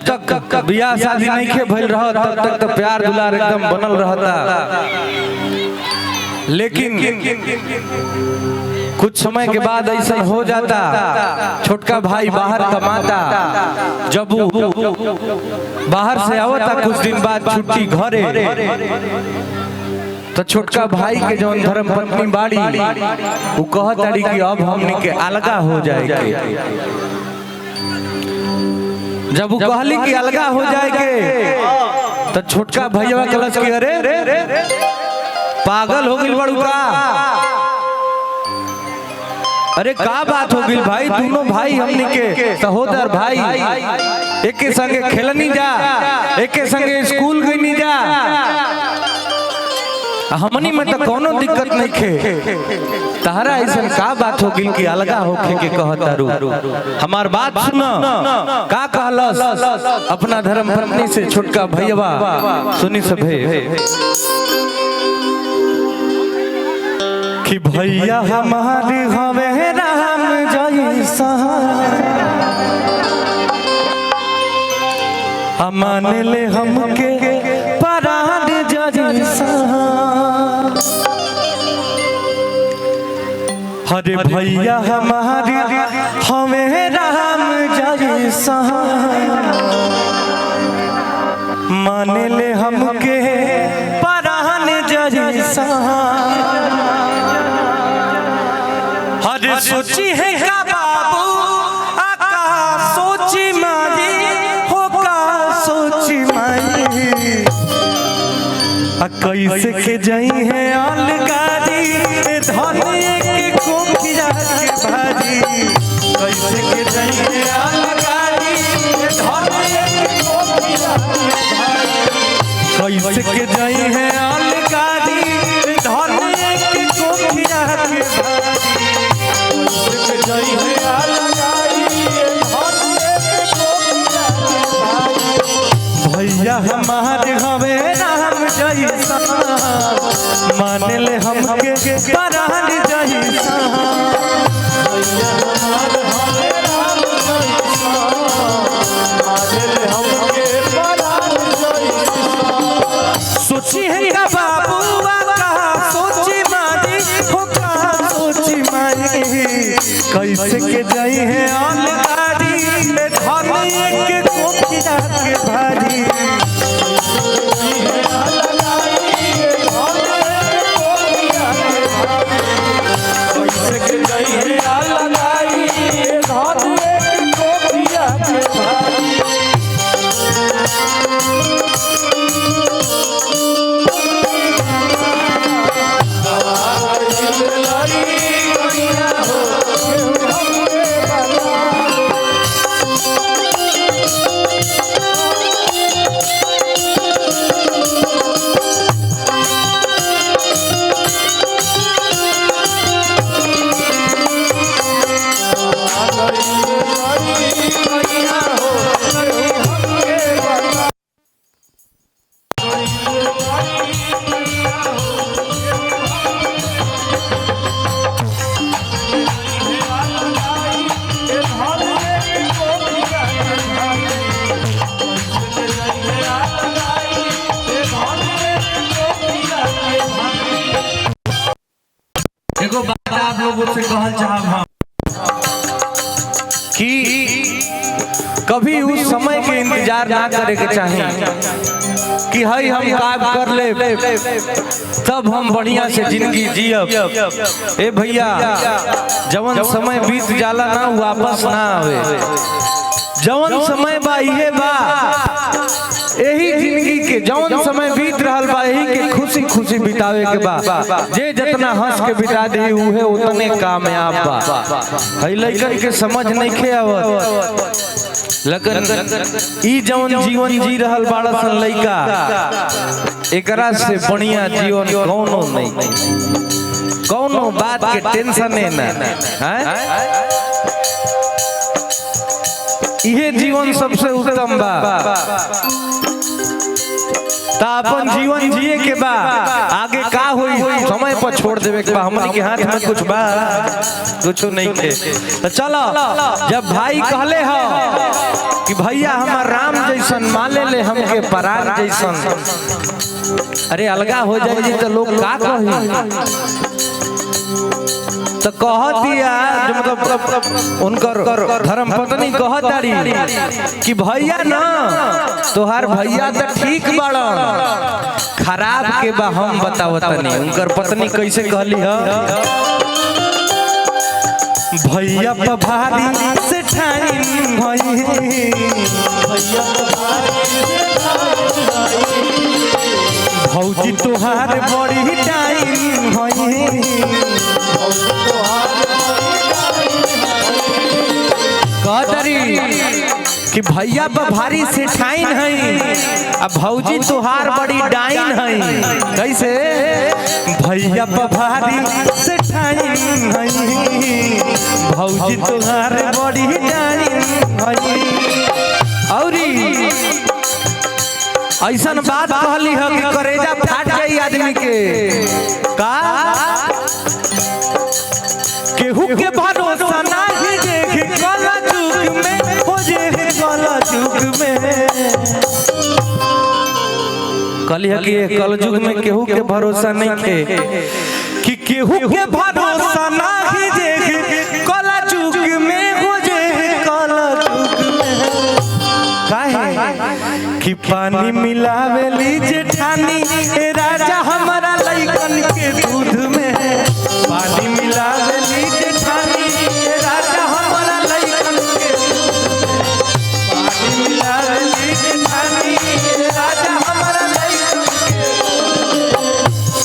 तक बियाह शादी नहीं के भइल रहा तब तक तो प्यार दुलार एकदम बनल रहता। लेकिन कुछ समय के बाद ऐसा हो जाता, छोटका भाई बाहर कमाता, जब वो बाहर से आवता कुछ दिन बाद छुट्टी घरे, तो छोटका भाई के जौन धर्म पत्नी बाड़ी वो कहताड़ी कि अब हमनी के अलगा हो जाएगी। जब वो कहली कि अलगा हो जाएगी तो छोटका भैया कलश की अरे पागल हो गई बड़ू का, अरे का बात हो गई भाई, दोनों भाई हमनी के सहोदर भाई एक के संगे खेलनी जा, एक के संगे स्कूल गई नहीं जा, हमनी में तो कोनो दिक्कत नहीं खे, तहरा ऐसा का बात हो गई कि अलगा होके के कहतारू। हमार बात सुनो का कहलस अपना धर्म पत्नी से छोटका भैया, सुनी सभे कि भैया हमारी हवे राम जैसा, मान ले हमके परान जैसा, अरे भैया हमारी हमें राम जैसा, मान ले हमके परान जैसा, अरे सोची है का बाबू आका सोची मारी हो का सोची मारी, कैसे के जाई है अलगारी धनिए के कोकिया के भाजी, कैसे के जाई है अलगारी धनिए के कोकिया के भाजी, कैसे के जाई है अलगारी धनिए के कोकिया के भाजी, कैसे के जाई है अलगारी धनिए के कोकिया के भाजी। भैया हमारे हवे राम जैसा, मान ले हमके परान जैसा, भैया हमारे हवे राम जैसा, मान ले हमके परान जैसा। सोची है का बाबू का सोची मारी हो का सोची मारी, कैसे के जाई है अलगारी धनिए के कोकिया के भाजी, देखो बात आप लोगों से कहल चाहब कि कभी उस समय के इंतजार ना करे के चाहिए कि हई हम काम कर ले तब हम बढ़िया से जिंदगी जियब। ए भैया जवन समय बीत जाला ना वापस ना आवे, जवन समय बा इहे बा, यही जिंदगी के जौन समय बीत रहल बा यही के खुशी खुशी बितावे के बा, जे जितना हंस के बिता दे उहे उतने कामयाब बा। हई लइकन के समझ नहीं खे आवत, लेकिन ई जौन जीवन जी रहल बाड़ा सन लइका एकरा से बढ़िया जीवन कौनो नहीं, कौनो बात के टेंशन ना है, इहे जीवन सबसे उत्तम बा। ता अपन जीवन जिए के बा आगे का होई समय पर छोड़ देवे के बा। हमनी के हाथ में कुछ बा कुछ नहीं थे। तो चलो जब भाई कहले हो कि भैया हमार राम जैसन माने ले हमके परान जैसन, अरे अलगा हो जाए तो लोग का कही। तो कह दिया जो मतलब उनकर धर्म पत्नी कहतारी कि भैया ना तोहार भैया तो ठीक बड़ा खराब के बा हम बतावतनी। उनकर पत्नी कैसे कहली है, भैया भारी से ठाइन भौजी तोहार बड़ी टाइम कहतरी कि भैया भारी से ठाइन है अब भौजी तोहार बड़ी डाइन है। कैसे भैया भारी से ठाइन है भौजी तोहार बड़ी डाइन है। औरी ऐसा बात कहली है कि करेजा फाट जाई आदमी के का केहू के भरोसा नहीं देखे कला जुग में हो जे कला जुग में। कहली है कि कल युग में केहू के भरोसा नहीं थे कि केहू के भरोसा नहीं देखे कला जुग में हो जे कला जुग में। काहे कि पानी मिलावेली जेठानी ए राजा हमारा लइकन के दूध में। पानी मिलावेली जेठानी ए राजा हमारा लइकन के दूध में। पानी मिलावेली जेठानी ए राजा हमारा लइकन के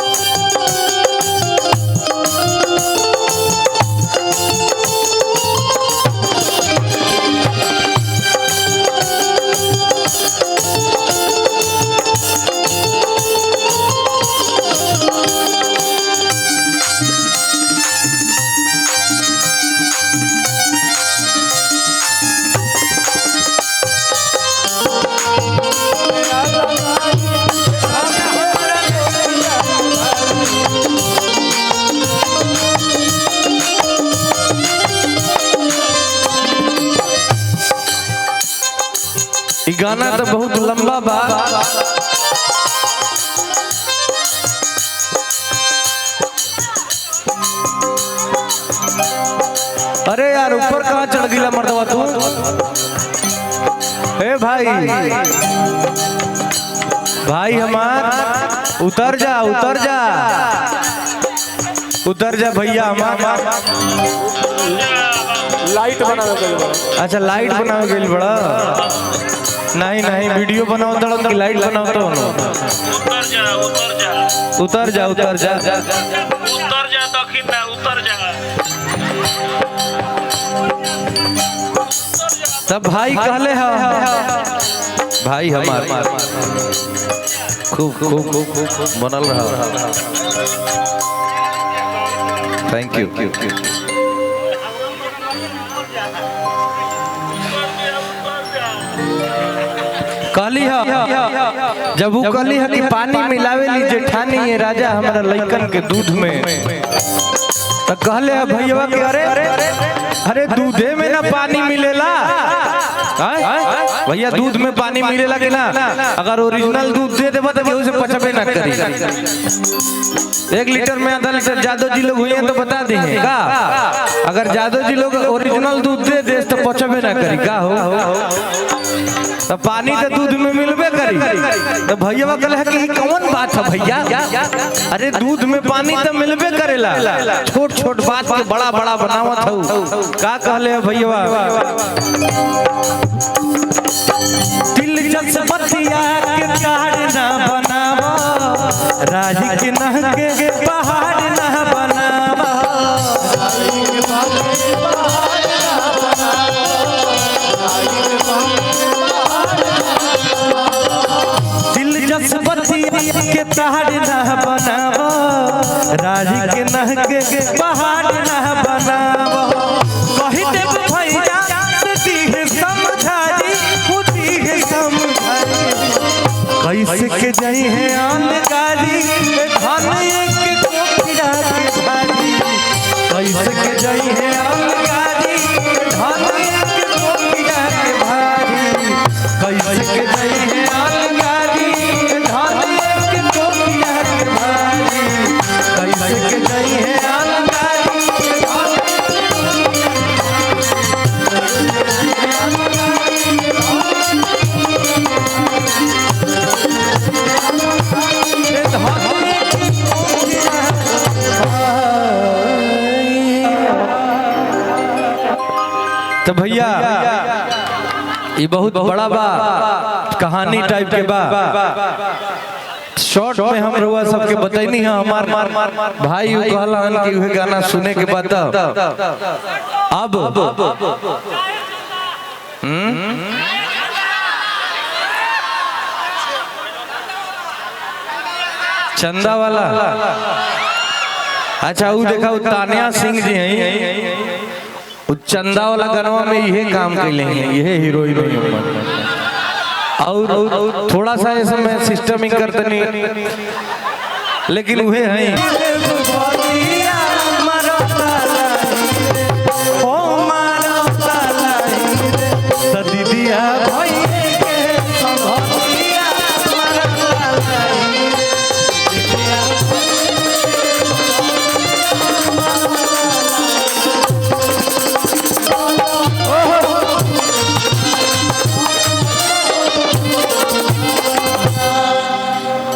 गाना तो बहुत लंबा बा। अरे यार ऊपर कहाँ चढ़ गिला मर्दवा तू। ए भाई भाई हमार उतर जा उतर जा उतर जा भैया हमार। लाइट बनावे। अच्छा लाइट बनावे गेल बड़ा। नहीं नहीं वीडियो बनाओ तो कि लाइट बनाओ तो उतर जा उतर जा उतर जा उतर जा उतर जा दक्षिण ना उतर जा। तब भाई कहले है भाई हमार खूब खूब खूब बनल रहा। Thank you. कहली है जब वो कहली है कि पानी मिलावे ली जेठानी ये राजा हमारा लइकन के दूध में। तो कहले है भैया के अरे दूधे में ना पानी मिलेला। भैया दूध में पानी मिलेला कि ना। अगर ओरिजिनल दूध दे देबा तो केहू से पचबे ना करी। 1 लीटर में आधा लीटर जादव जी लोग हुए तो बता दी का। अगर जादव जी लोग ओरिजिनल दूध दे दे तो पचबे ना करी का हो। तो पानी तो दूध में मिलबे करी। तो भैया कहले है कि कौन बात है भैया। अरे दूध में पानी तो मिलबे करेला छोट छोट बात के बड़ा बड़ा बनावत हो का। कहले है भैया दिल जस बतिया के पहाड़ ना बनावा राज के नह के पहाड़ ना बनावा। दिल जस बतिया के पहाड़ ना बनावा राज के नह के पहाड़ ना बनावा। कही दे भैया दी है समझाई होती है समझाई। कैसे के जाई है आंधकारी धन एक कोकिला के भारी कैसे के जाई है आंधकारी धन एक कोकिला के भारी कैसे के जाई है आंधकारी धन एक कोकिला के भारी कैसे के जाई है तो भैया ये बहुत बड़ा बा कहानी टाइप के बा शॉर्ट में हम रुआ सबके बताइनी है हमार भाई कहलन कि वह गाना सुने के बाद अब चंदा वाला अच्छा वो देखा तानिया सिंह जी हैं चंदा वाला गनवा में यही काम कैले हैं यही हीरोइन और थोड़ा सा ऐसे में सिस्टमिंग करते नहीं लेकिन वह हैं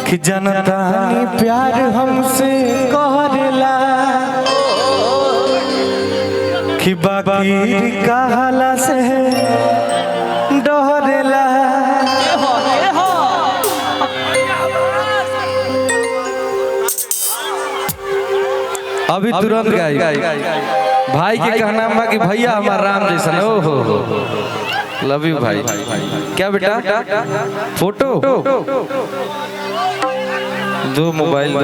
कि जनता प्यार हमसे कहला कि बाकी कहला से डरेला अभी तुरंत गाई भाई के कहना बा कि भैया हमारा राम जैसा ओ हो लव यू भाई क्या बेटा फोटो दो मोबाइल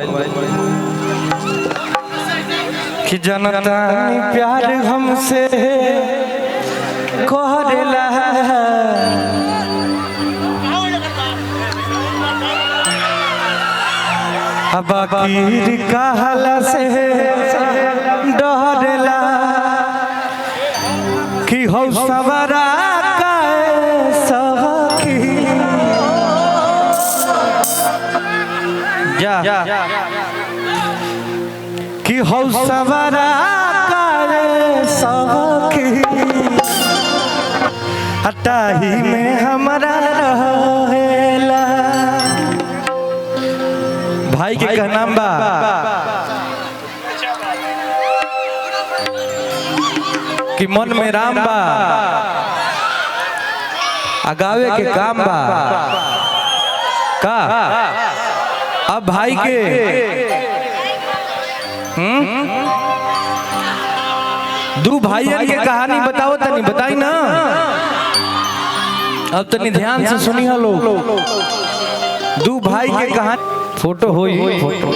कि जनता प्यार हमसे कहला बाकी कहला से डरेला कि हो सवरा कि हो सवरा सखी हटाही में हमारा रहेला भाई के कहना बा कि मन में राम बा अगावे के काम बा का अब भाई के दो भाइयों के कहानी बताओ तनी बताई ना अब तनी ध्यान से सुनी हो लोग दो भाई के कहानी फोटो होई फोटो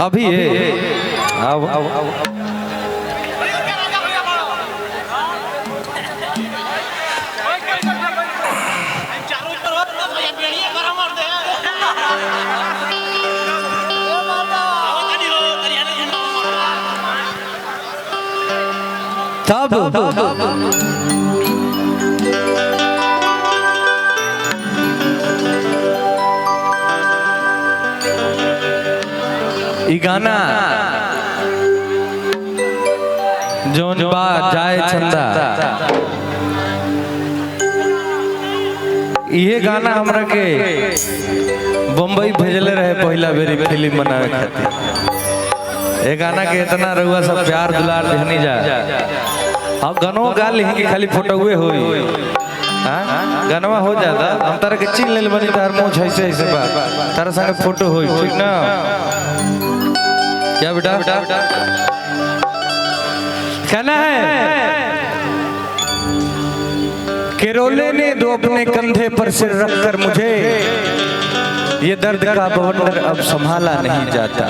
अभी है अब तब ई गाना जोन बा जाए चंदा ये गाना हमरा के बम्बई भेजले रहे पहला बेरी फिल्म बनावे खातिर ये गाना के इतना रहुआ सब प्यार दुलार देहनी जा अब गनो गा लेंगे खाली फोटोए होई हां गनवा हो जाता हम तारा के चिन लेल बनी तार मुंह ऐसे ऐसे बा तारा संग फोटो होई ठीक ना क्या बेटा कहना है केरोले ने दो अपने कंधे पर सिर रखकर मुझे ये दर्द का बवंडर अब संभाला नहीं जाता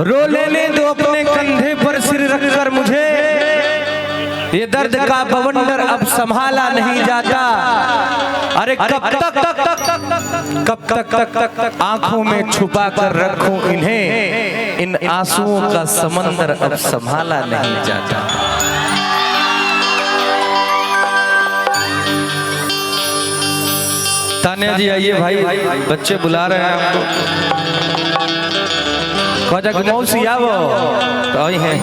रोले ने दो अपने कंधे पर सिर रखकर मुझे ये दर्द का बवंडर अब संभाला नहीं जाता अरे कब तक आंखों में छुपा कर रखूं इन्हें, इन आंसुओं का समंदर अब संभाला नहीं जाता। तान्या जी आइए भाई, बच्चे बुला रहे हैं आपको। मौसी आवो तो आई हैं।